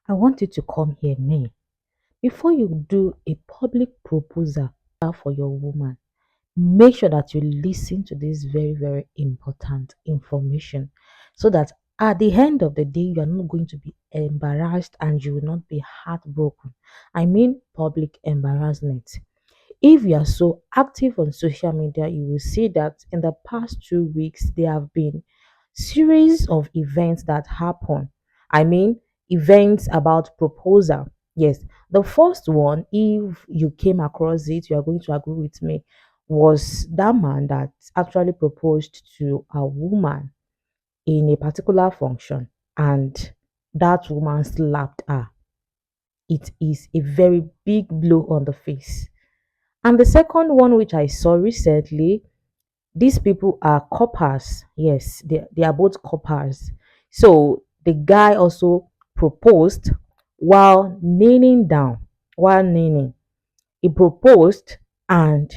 I want you to come here, me. Before you do a public proposal for your woman, make sure that you listen to this very, very important information so that at the end of the day, you are not going to be embarrassed and you will not be heartbroken. I mean, public embarrassment. If you are so active on social media, you will see that in the past 2 weeks, there have been series of events that happen. I mean, events about proposal. Yes, the first one, if you came across it, you are going to agree with me, was that man that actually proposed to a woman in a particular function, and that woman slapped her. It is a very big blow on the face. And the second one, which I saw recently, these people are coppers. Yes, they are both coppers. So the guy also proposed while kneeling down, while kneeling. He proposed, and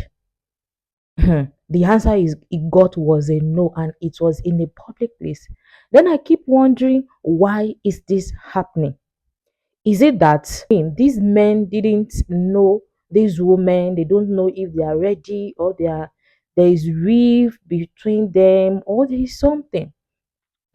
the answer is he got was a no, and it was in a public place. Then I keep wondering, why is this happening? Is it that these men didn't know these women? They don't know if they are ready, or there is rift between them, or there is something.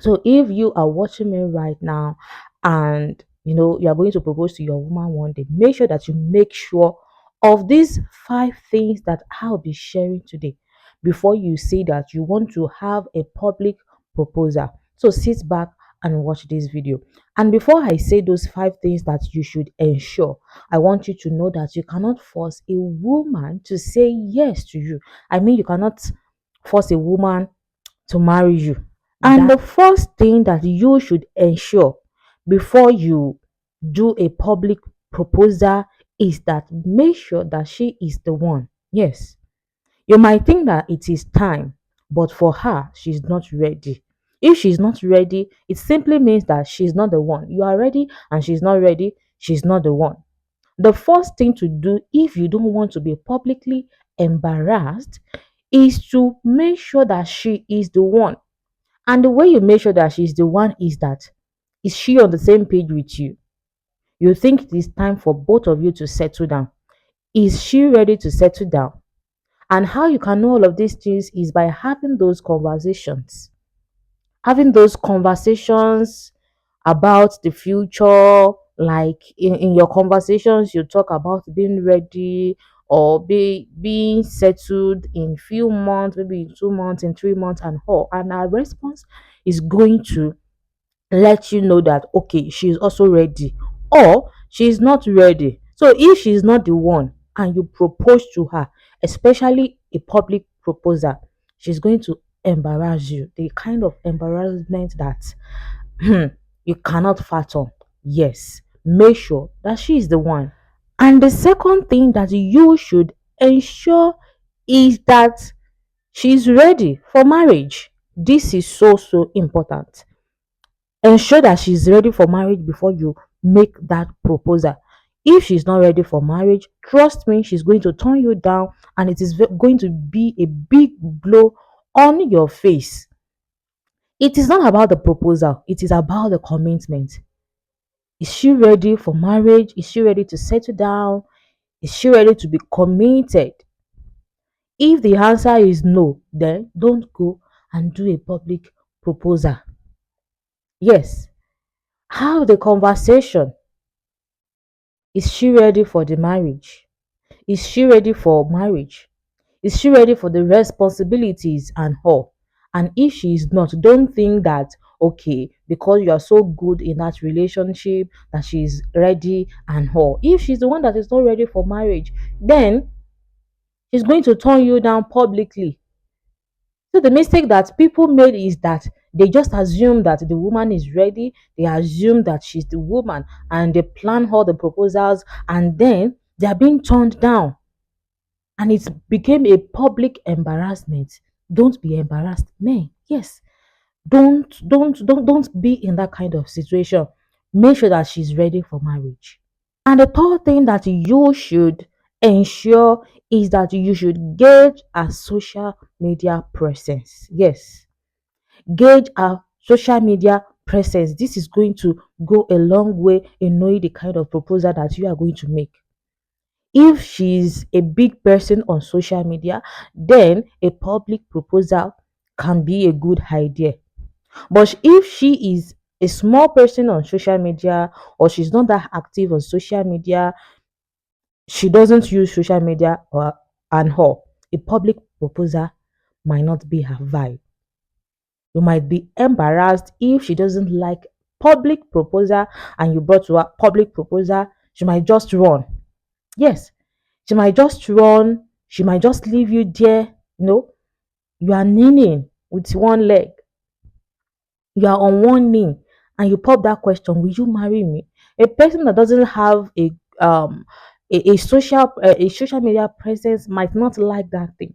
So if you are watching me right now and you are going to propose to your woman one day, make sure that you make sure of these 5 things that I'll be sharing today before you say that you want to have a public proposal. So sit back and watch this video. And before I say those 5 things that you should ensure, I want you to know that you cannot force a woman to say yes to you. I mean, you cannot force a woman to marry you. And the first thing that you should ensure before you do a public proposal is that make sure that she is the one. Yes, you might think that it is time, but for her, she's not ready. If she's not ready, it simply means that she's not the one. You are ready and she's not ready, she's not the one. The first thing to do if you don't want to be publicly embarrassed is to make sure that she is the one. And the way you make sure that she's the one is that, is she on the same page with you? You think it is time for both of you to settle down. Is she ready to settle down? And how you can know all of these things is by having those conversations. Having those conversations about the future, like in your conversations, you talk about being ready or being settled in few months, maybe in 2 months, in 3 months, and all. And our response is going to let you know that okay, she's also ready or she's not ready. So if she's not the one and you propose to her, especially a public proposal, she's going to embarrass you, the kind of embarrassment that you cannot fathom. Yes, make sure that she is the one. And the second thing that you should ensure is that she's ready for marriage. This is so, so important. Ensure that she's ready for marriage before you make that proposal. If she's not ready for marriage, trust me, she's going to turn you down, and it is going to be a big blow on your face. It is not about the proposal, it is about the commitment. Is she ready for marriage? Is she ready to settle down? Is she ready to be committed? If the answer is no, then don't go and do a public proposal. Yes, have the conversation. Is she ready for the marriage? Is she ready for marriage? Is she ready for the responsibilities and all? And if she is not, don't think that okay, because you are so good in that relationship that she is ready and all. If she's the one that is not ready for marriage, then she's going to turn you down publicly. So the mistake that people made is that they just assume that the woman is ready, they assume that she's the woman, and they plan all the proposals, and then they are being turned down. And it became a public embarrassment. Don't be embarrassed, man. Yes. Don't be in that kind of situation. Make sure that she's ready for marriage. And the third thing that you should ensure is that you should gauge a social media presence. Yes, gauge a social media presence. This is going to go a long way in knowing the kind of proposal that you are going to make. If she's a big person on social media, then a public proposal can be a good idea. But if she is a small person on social media, or she's not that active on social media, she doesn't use social media and her, a public proposal might not be her vibe. You might be embarrassed if she doesn't like public proposal and you brought to her public proposal, she might just run. Yes, she might just run, she might just leave you there. You are kneeling with one leg, you are on one knee, and you pop that question, will you marry me? A person that doesn't have um a social media presence might not like that thing.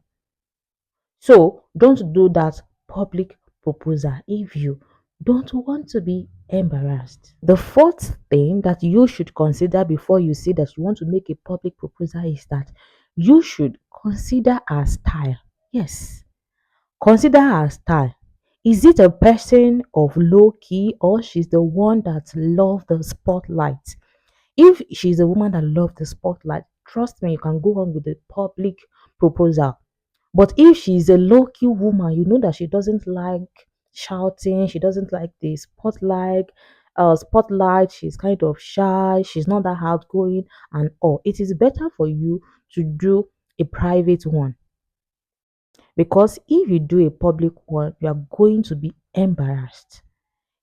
So don't do that public proposal if you don't want to be embarrassed. The fourth thing that you should consider before you say that you want to make a public proposal is that you should consider her style. Yes, consider her style. Is it a person of low key, or she's the one that love the spotlight? If she's a woman that loves the spotlight, trust me, you can go on with the public proposal. But if she's a low-key woman, you know that she doesn't like shouting, she doesn't like the spotlight, she's kind of shy, she's not that outgoing and all. It is better for you to do a private one, because if you do a public one, you are going to be embarrassed.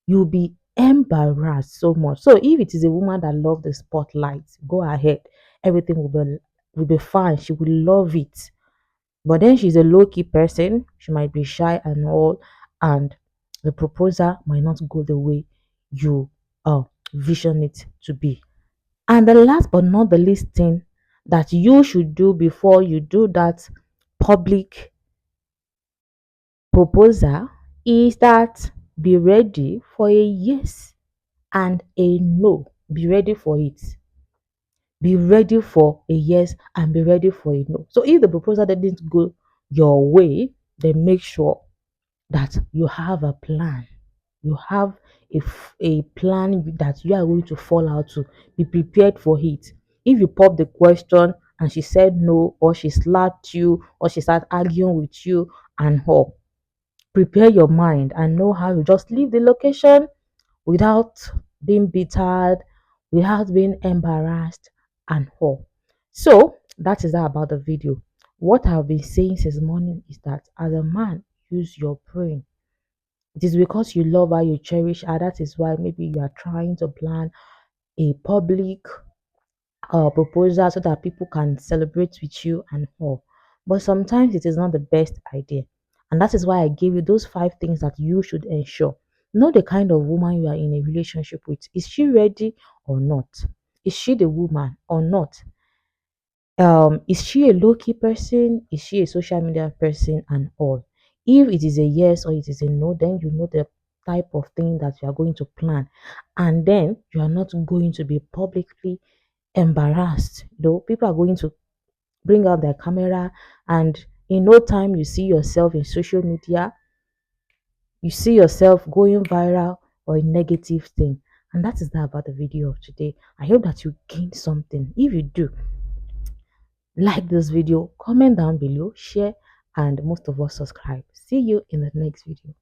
You'll be embarrassed so much. So if it is a woman that loves the spotlight, go ahead. Everything will be fine. She will love it. But then she's a low key person, she might be shy and all, and the proposal might not go the way you vision it to be. And the last but not the least thing that you should do before you do that public proposal is that be ready for a yes and a no. Be ready for it. Be ready for a yes and be ready for a no. So if the proposal didn't go your way, then make sure that you have a plan. You have a plan that you are going to fall out to. Be prepared for it. If you pop the question and she said no, or she slapped you, or she started arguing with you and her, prepare your mind and know how you just leave the location without being bittered, without being embarrassed and all. So that is that about the video. What I've been saying since morning is that as a man, use your brain. It is because you love her, you cherish her. That is why maybe you are trying to plan a public proposal so that people can celebrate with you and all. But sometimes it is not the best idea. And that is why I gave you those 5 things that you should ensure. Know the kind of woman you are in a relationship with. Is she ready or not? Is she the woman or not? Is she a low-key person? Is she a social media person and all? If it is a yes or it is a no, then you know the type of thing that you are going to plan. And then you are not going to be publicly embarrassed. People are going to bring out their camera, and in no time you see yourself in social media, you see yourself going viral or a negative thing. And that is that about the video of today. I hope that you gained something. If you do, like this video, comment down below, share, and most of all, subscribe. See you in the next video.